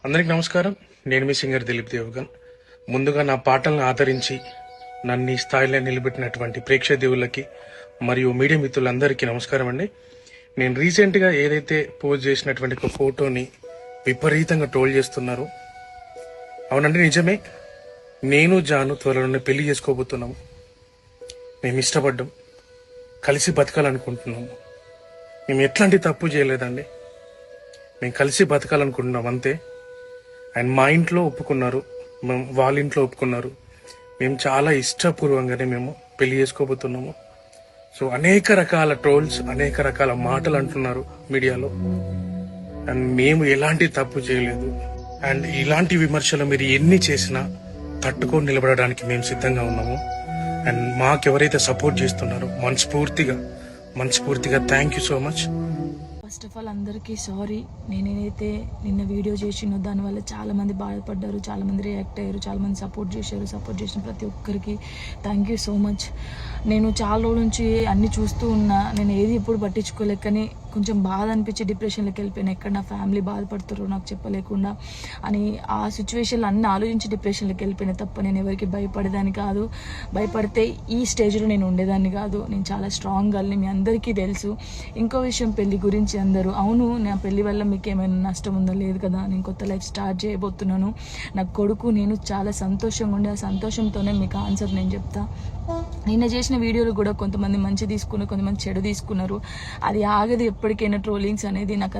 అందరికి నమస్కారం. నేను మీ సింగర్ దిలీప్ దేవగన్. ముందుగా నా పాటలను ఆదరించి నన్ను ఈ స్థాయిలో నిలబెట్టినటువంటి ప్రేక్షకులకి మరియు మీడియా మిత్రులందరికీ నమస్కారం అండి. నేను రీసెంట్గా ఏదైతే పోస్ట్ చేసినటువంటి ఒక ఫోటోని విపరీతంగా ట్రోల్ చేస్తున్నారు. అవునండి, నిజమే. నేను జాను త్వరలోనే పెళ్లి చేసుకోబోతున్నాము. మేము ఇష్టపడ్డాం, కలిసి బతకాలనుకుంటున్నాము. మేము ఎట్లాంటి తప్పు చేయలేదండి. మేము కలిసి బతకాలనుకుంటున్నాం అంతే. అండ్ మా ఇంట్లో ఒప్పుకున్నారు, వాళ్ళ ఇంట్లో ఒప్పుకున్నారు. మేము చాలా ఇష్టపూర్వకంగానే మేము పెళ్లి చేసుకోబోతున్నాము. సో అనేక రకాల ట్రోల్స్, అనేక రకాల మాటలు అంటున్నారు మీడియాలో. అండ్ మేము ఎలాంటి తప్పు చేయలేదు. అండ్ ఇలాంటి విమర్శలు మీరు ఎన్ని చేసినా తట్టుకొని నిలబడడానికి మేము సిద్ధంగా ఉన్నాము. అండ్ మాకెవరైతే సపోర్ట్ చేస్తున్నారో మనస్ఫూర్తిగా thank you so much. First of all అందరికీ సారీ. నేనైతే నిన్న వీడియో చేసినో దానివల్ల చాలామంది బాధపడ్డారు, చాలామంది రియాక్ట్ అయ్యారు, చాలామంది సపోర్ట్ చేసిన ప్రతి ఒక్కరికి థ్యాంక్ యూ సో మచ్. నేను చాలా రోజుల నుంచి అన్నీ చూస్తూ ఉన్నా, నేను ఏది ఎప్పుడు పట్టించుకోలేక, కానీ కొంచెం బాధ అనిపించి డిప్రెషన్లోకి వెళ్ళిపోయాను. ఎక్కడ నా ఫ్యామిలీ బాధపడుతారో నాకు చెప్పలేకుండా అని ఆ సిచ్యువేషన్లో అన్నీ ఆలోచించి డిప్రెషన్లోకి వెళ్ళిపోయినా తప్ప నేను ఎవరికి భయపడేదాన్ని కాదు. భయపడితే ఈ స్టేజ్లో నేను ఉండేదాన్ని కాదు. నేను చాలా స్ట్రాంగ్ గర్ల్ని, మీ అందరికీ తెలుసు. ఇంకో విషయం, పెళ్లి గురించి అందరూ అవును నా పెళ్లి వల్ల మీకు ఏమైనా నష్టం ఉందో లేదు కదా, నేను కొత్త లైఫ్ స్టార్ట్ చేయబోతున్నాను. నా కొడుకు నేను చాలా సంతోషంగా ఉండే, ఆ సంతోషంతోనే మీకు ఆన్సర్ నేను చెప్తా. నిన్న చేసిన వీడియోలు కూడా కొంతమంది మంచి తీసుకున్నారు, కొంతమంది చెడు తీసుకున్నారు. అది ఆగదు ఎప్పటికైనా ట్రోలింగ్స్ అనేది. నాకు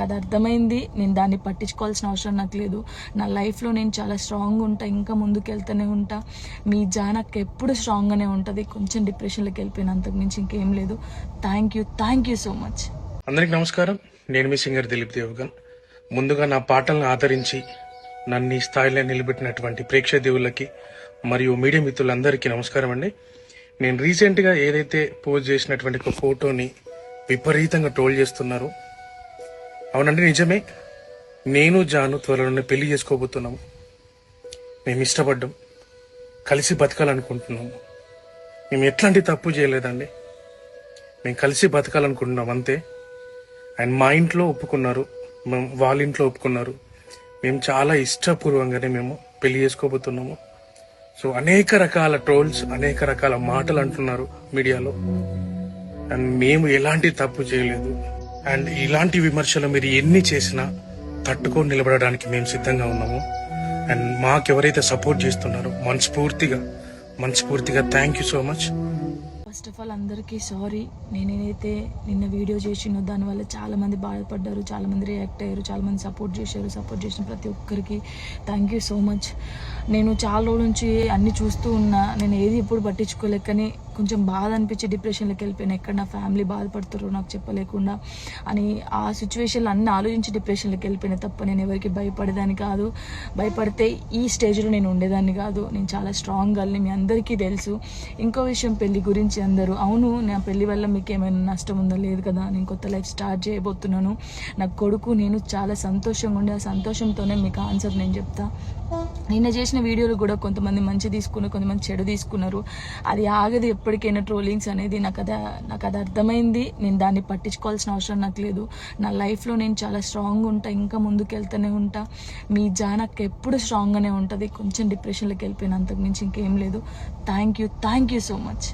అది అర్థమైంది. నేను దాన్ని పట్టించుకోవాల్సిన అవసరం నాకు లేదు. నా లైఫ్లో నేను చాలా స్ట్రాంగ్ ఉంటా, ఇంకా ముందుకు వెళ్తూనే ఉంటా. మీ జానక్ ఎప్పుడు స్ట్రాంగ్గానే ఉంటుంది. కొంచెం డిప్రెషన్లోకి వెళ్ళిపోయిన, అంతకు మించి ఇంకేం లేదు. Thank you so much. అందరికి నమస్కారం. నేను మీ సింగర్ దిలీప్ దేవగన్. ముందుగా నా పాటలను ఆదరించి నన్ను ఈ స్థాయిలో నిలబెట్టినటువంటి ప్రేక్షకులకి మరియు మీడియా మిత్రులందరికీ నమస్కారం అండి. నేను రీసెంట్గా ఏదైతే పోస్ట్ చేసినటువంటి ఒక ఫోటోని విపరీతంగా ట్రోల్ చేస్తున్నారు. అవునండి, నిజమే. నేను జాను త్వరలోనే పెళ్లి చేసుకోబోతున్నాము. మేము ఇష్టపడ్డాం, కలిసి బతకాలనుకుంటున్నాము. మేము ఎట్లాంటి తప్పు చేయలేదండి. మేము కలిసి బతకాలనుకుంటున్నాం అంతే. అండ్ మా ఇంట్లో ఒప్పుకున్నారు, వాళ్ళ ఇంట్లో ఒప్పుకున్నారు. మేము చాలా ఇష్టపూర్వకంగానే మేము పెళ్లి చేసుకోబోతున్నాము. సో అనేక రకాల ట్రోల్స్, అనేక రకాల మాటలు అంటున్నారు మీడియాలో. అండ్ మేము ఎలాంటి తప్పు చేయలేదు. అండ్ ఇలాంటి విమర్శలు మీరు ఎన్ని చేసినా తట్టుకొని నిలబడడానికి మేము సిద్ధంగా ఉన్నాము. అండ్ మాకెవరైతే సపోర్ట్ చేస్తున్నారో మనస్ఫూర్తిగా thank you so much. First of all అందరికీ సారీ. నేనైతే నిన్న వీడియో చేసినో దానివల్ల చాలామంది బాధపడ్డారు, చాలామంది రియాక్ట్ అయ్యారు, చాలామంది సపోర్ట్ చేసిన ప్రతి ఒక్కరికి థ్యాంక్ యూ సో మచ్. నేను చాలా రోజుల నుంచి అన్నీ చూస్తూ ఉన్నా, నేను ఏది ఎప్పుడు పట్టించుకోలేక, కానీ కొంచెం బాధ అనిపించి డిప్రెషన్లోకి వెళ్ళిపోయాను. ఎక్కడ నా ఫ్యామిలీ బాధపడుతారో నాకు చెప్పలేకుండా అని ఆ సిచ్యువేషన్లో అన్నీ ఆలోచించి డిప్రెషన్లోకి వెళ్ళిపోయినా తప్ప నేను ఎవరికి భయపడేదాన్ని కాదు. భయపడితే ఈ స్టేజ్లో నేను ఉండేదాన్ని కాదు. నేను చాలా స్ట్రాంగ్ గర్ల్ని, మీ అందరికీ తెలుసు. ఇంకో విషయం, పెళ్లి గురించి అందరూ అవును నా పెళ్లి వల్ల మీకు ఏమైనా నష్టం ఉందో లేదు కదా, నేను కొత్త లైఫ్ స్టార్ట్ చేయబోతున్నాను. నా కొడుకు నేను చాలా సంతోషంగా ఉండే, ఆ సంతోషంతోనే మీకు ఆన్సర్ నేను చెప్తా. నిన్న చేసిన వీడియోలు కూడా కొంతమంది మంచి తీసుకున్నారు, కొంతమంది చెడు తీసుకున్నారు. అది ఆగదు ఎప్పటికైనా ట్రోలింగ్స్ అనేది. నాకు అది అర్థమైంది. నేను దాన్ని పట్టించుకోవాల్సిన అవసరం నాకు లేదు. నా లైఫ్లో నేను చాలా స్ట్రాంగ్ ఉంటా, ఇంకా ముందుకు వెళ్తూనే ఉంటా. మీ జానక్ ఎప్పుడు స్ట్రాంగ్గానే ఉంటుంది. కొంచెం డిప్రెషన్లోకి వెళ్ళిపోయిన, అంతకు మించి ఇంకేం లేదు. Thank you so much.